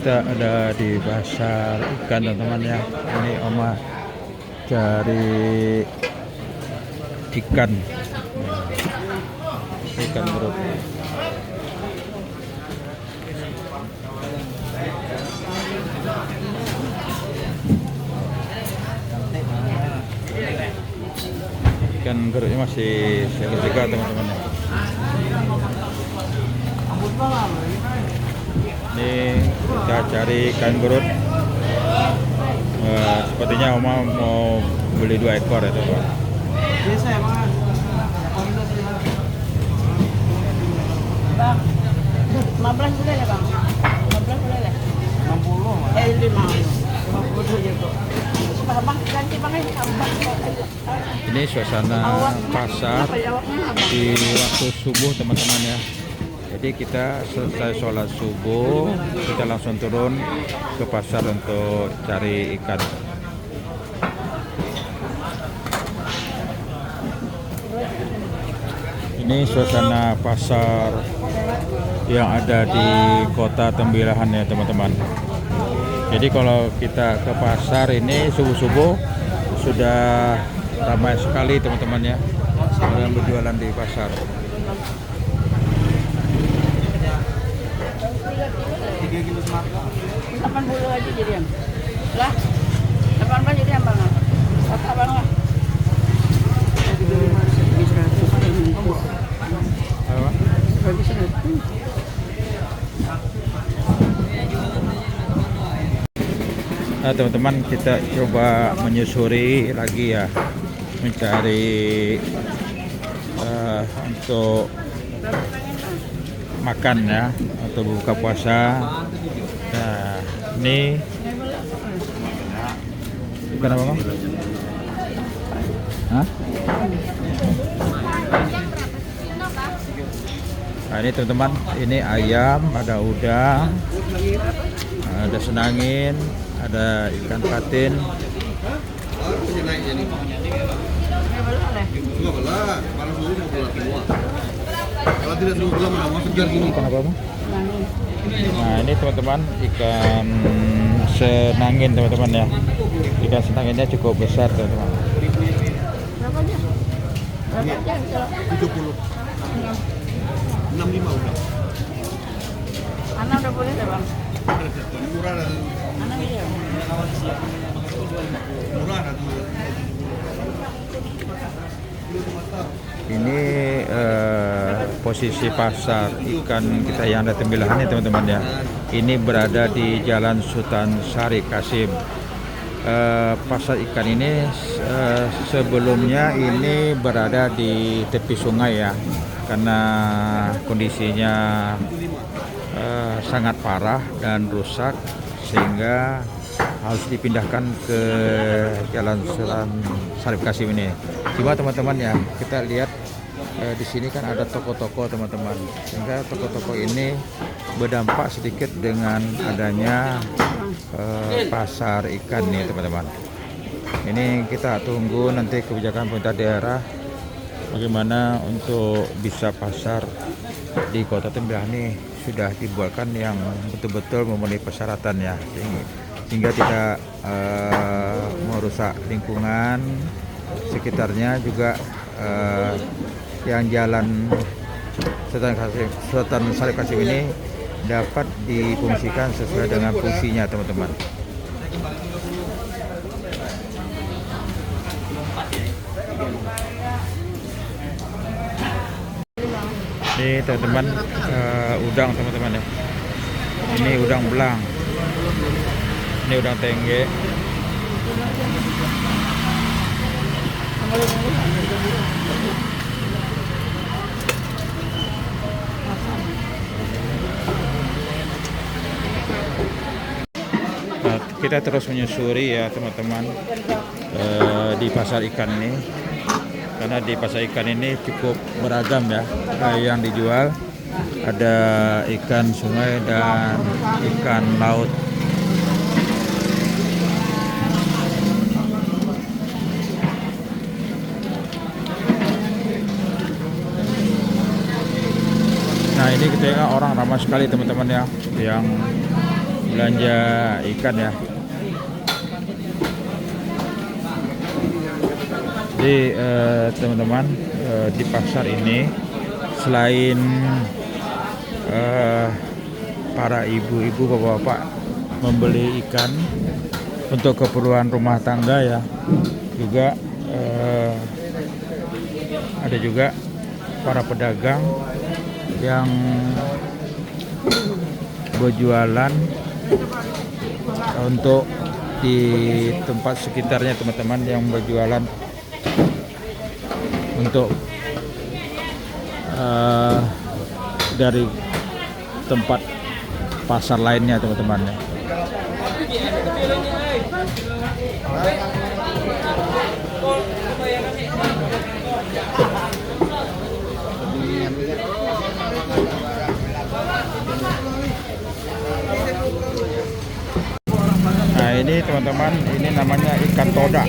kita ada di pasar ikan teman-teman ya. Ini Oma cari ikan, ikan berut. Ikan geruknya masih segar-segar teman-teman ya. Ini kita cari ikan gerut. Sepertinya Oma mau beli 2 ekor ya teman-teman. Bang, 15 boleh ya bang? 15 boleh ya? 60 50 aja tuh. Bang, ganti bang ini bang. Ini suasana pasar di waktu subuh teman-teman ya. Jadi kita selesai sholat subuh, kita langsung turun ke pasar untuk cari ikan. Ini suasana pasar yang ada di Kota Tembilahan ya teman-teman. Jadi kalau kita ke pasar ini subuh-subuh sudah ramai sekali teman-teman ya, yang berjualan di pasar. 3 kilo 80 aja jadi yang. Lah. 80 jadi yang bang. Apa bang lah? Nah, teman-teman, kita coba menyusuri lagi ya, mencari untuk makan ya, atau buka puasa. Nah, ini bukan apa bang? Hah? Nah, ini teman-teman, ini ayam, ada udang, ada senangin, ada ikan patin. Kalau tidak dulu belum mau segar gini. Ikan apa bang? Nah, ini teman-teman, ikan senangin teman-teman ya. Ikan senanginnya cukup besar teman-teman. Berapa aja? Berapa aja? 70. 65 udah. Anak udah boleh ya bang? Murah dan Anak iya. murah dan Ini posisi pasar ikan kita yang ada Tembilahan ya teman-teman ya. Ini berada di Jalan Sultan Syarif Qasim. Pasar ikan ini sebelumnya ini berada di tepi sungai ya, karena kondisinya sangat parah dan rusak sehingga harus dipindahkan ke Jalan Sultan Syarif Qasim ini. Coba teman-teman ya, kita lihat di sini kan ada toko-toko teman-teman, sehingga toko-toko ini berdampak sedikit dengan adanya pasar ikan nih teman-teman. Ini kita tunggu nanti kebijakan pemerintah daerah bagaimana untuk bisa pasar di Kota Tembilahan ini sudah dibuatkan yang betul-betul memenuhi persyaratan ya, sehingga tidak merusak lingkungan sekitarnya, juga yang jalan Sultan Syarif Qasim ini dapat difungsikan sesuai dengan fungsinya teman-teman. Ini teman-teman, udang teman-teman ya. Ini udang belang, ini udang tengge. Nah, kita terus menyusuri ya teman-teman di pasar ikan ini, karena di pasar ikan ini cukup beragam ya yang dijual. Ada ikan sungai dan ikan laut. Nah, ini kita orang ramai sekali teman-teman ya, yang belanja ikan ya. Jadi teman-teman, di pasar ini selain para ibu-ibu, bapak-bapak membeli ikan untuk keperluan rumah tangga ya, juga ada juga para pedagang yang berjualan untuk di tempat sekitarnya, teman-teman, yang berjualan untuk dari tempat pasar lainnya, teman-teman ya. Nah ini teman-teman, ini namanya ikan toda.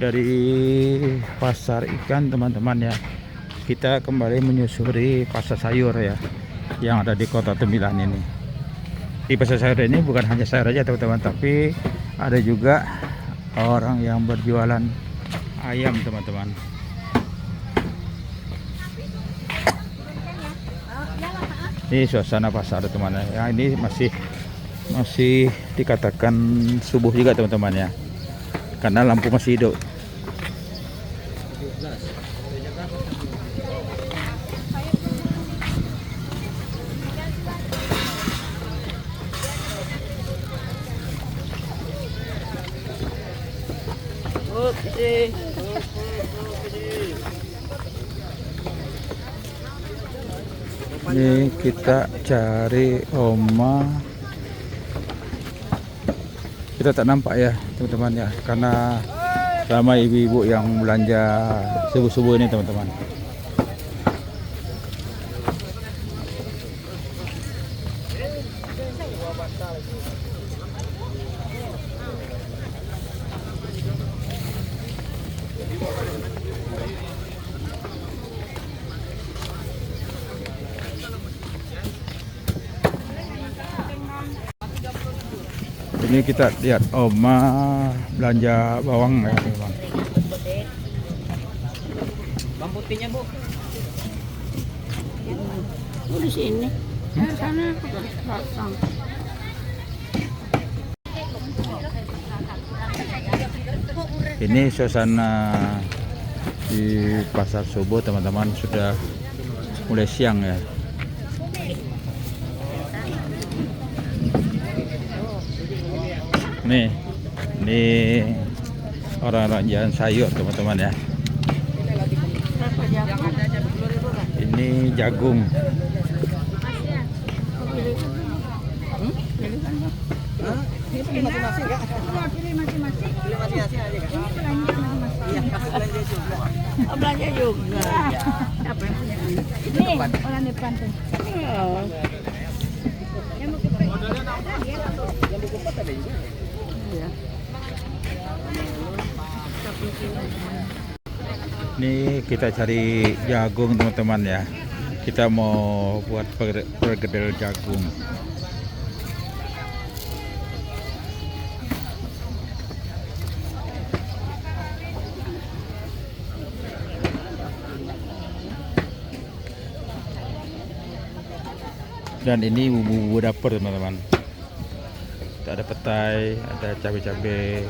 Dari pasar ikan, teman-teman ya, kita kembali menyusuri pasar sayur ya, yang ada di Kota Tembilan ini. Di pasar sayur ini bukan hanya sayur aja, teman-teman, tapi ada juga orang yang berjualan ayam, teman-teman. Ini suasana pasar, teman-teman ya. Ini masih dikatakan subuh juga, teman-teman ya, karena lampu masih hidup. Ini kita cari Oma. Kita tak nampak ya, teman-teman ya, karena ramai ibu-ibu yang belanja subuh-subuh ini, teman-teman. Ini kita lihat Oma belanja bawang ya, teman. Bawang putihnya, Bu. Oh, di sini. Sana pasang. Ini suasana di pasar subuh, teman-teman, sudah mulai siang ya. Nih, ini orang-orang jualan sayur, teman-teman ya. Ini jagung. Belanja juga. Apa? Ini orang depan tuh. Ini kita cari jagung, teman-teman ya. Kita mau buat perkedel jagung. Dan ini bumbu-bumbu dapur, teman-teman. Ada petai, ada cabai-cabai.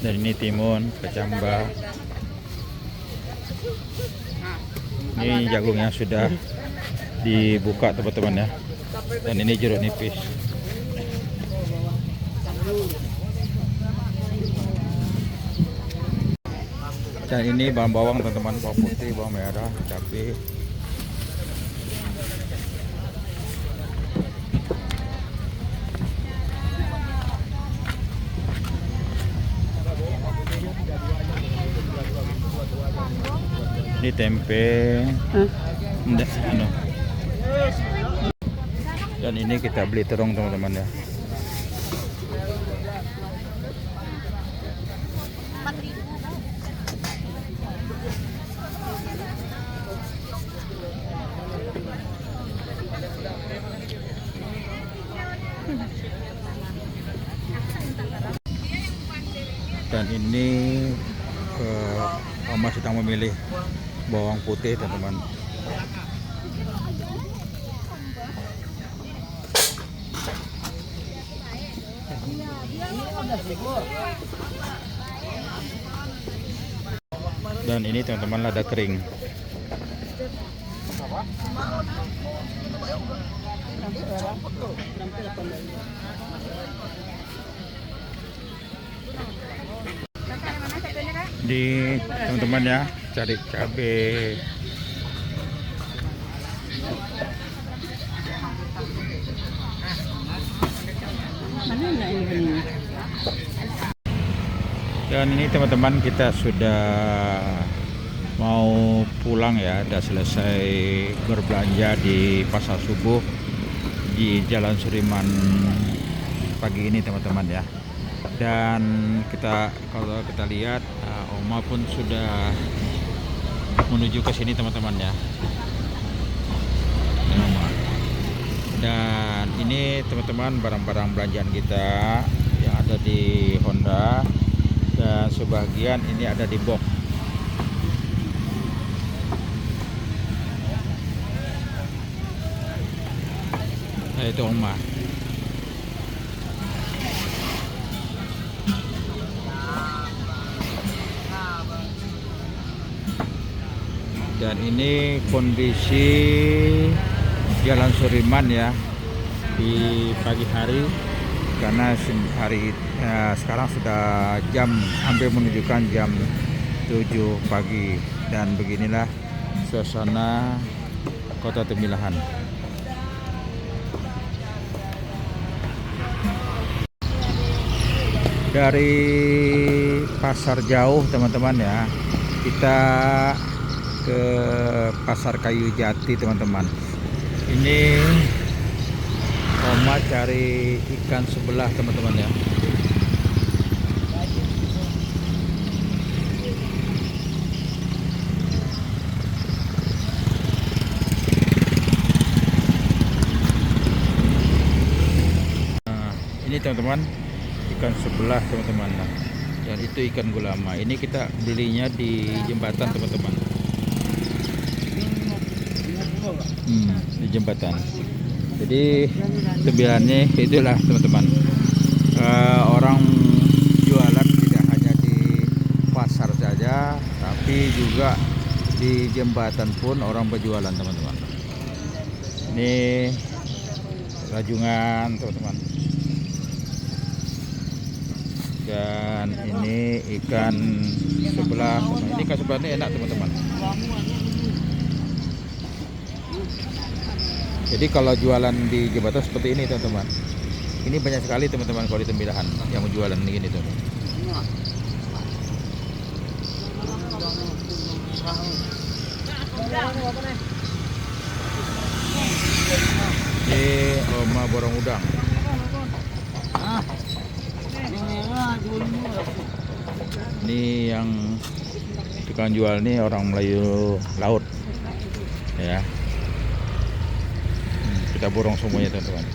Dan ini timun, kecambah. Ini jagung yang sudah dibuka, teman-teman ya. Dan ini jeruk nipis. Dan ini bawang-bawang, teman-teman, bawang putih, bawang merah, cabai. tempe. Hah? Enggak, anu. Dan ini kita beli terong teman-teman ya. Dan ini Oma sedang memilih bawang putih teman-teman. Dan ini teman-teman lada kering. Di teman-teman ya, cari cabai. Dan ini teman-teman kita sudah mau pulang ya, sudah selesai berbelanja di pasar subuh di Jalan Sudirman pagi ini teman-teman ya. Dan kalau kita lihat Oma pun sudah menuju ke sini teman-teman ya. Oma. Dan ini teman-teman barang-barang belanjaan kita yang ada di Honda, dan sebagian ini ada di box. Nah, itu Oma. Dan ini kondisi Jalan Sudirman ya di pagi hari, karena sekarang sudah hampir menunjukkan jam 7 pagi, dan beginilah suasana Kota Temilahan. Dari pasar jauh teman-teman ya, kita ke Pasar Kayu Jati teman-teman. Ini Oma cari ikan sebelah teman-teman ya. Nah, ini teman-teman ikan sebelah teman-teman. Nah, dan itu ikan gulama. Ini kita belinya di jembatan teman-teman. Di jembatan. Jadi sembilannya itulah teman-teman, orang jualan tidak hanya di pasar saja, tapi juga di jembatan pun orang berjualan teman-teman. Ini rajungan teman-teman, dan ini ikan sebelah. Ini ikan sebelah ini enak teman-teman. Jadi kalau jualan di jembatan seperti ini teman-teman, ini banyak sekali teman-teman kalau di Temilahan yang menjualan begini tuh. Ini Oma borong udang. Ini yang tukang jual nih orang Melayu laut ya. Kita borong semuanya teman-teman.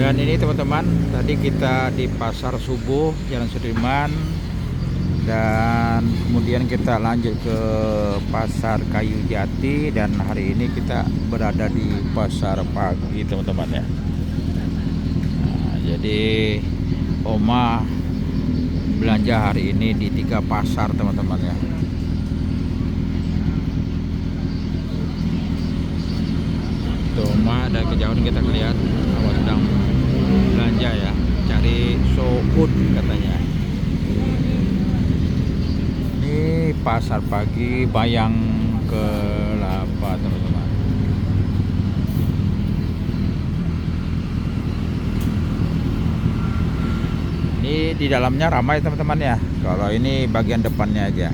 Dan ini teman-teman, tadi kita di pasar subuh Jalan Sudirman, dan kemudian kita lanjut ke Pasar Kayu Jati, dan hari ini kita berada di pasar pagi teman-teman ya. Nah, jadi Oma belanja hari ini di 3 pasar teman-teman ya. Tuh Oma, dari kejauhan kita lihat Oma sedang belanja ya, cari soun katanya. Ini pasar pagi Bayang Kelapa teman-teman. Ini di dalamnya ramai teman-teman ya. Kalau ini bagian depannya aja.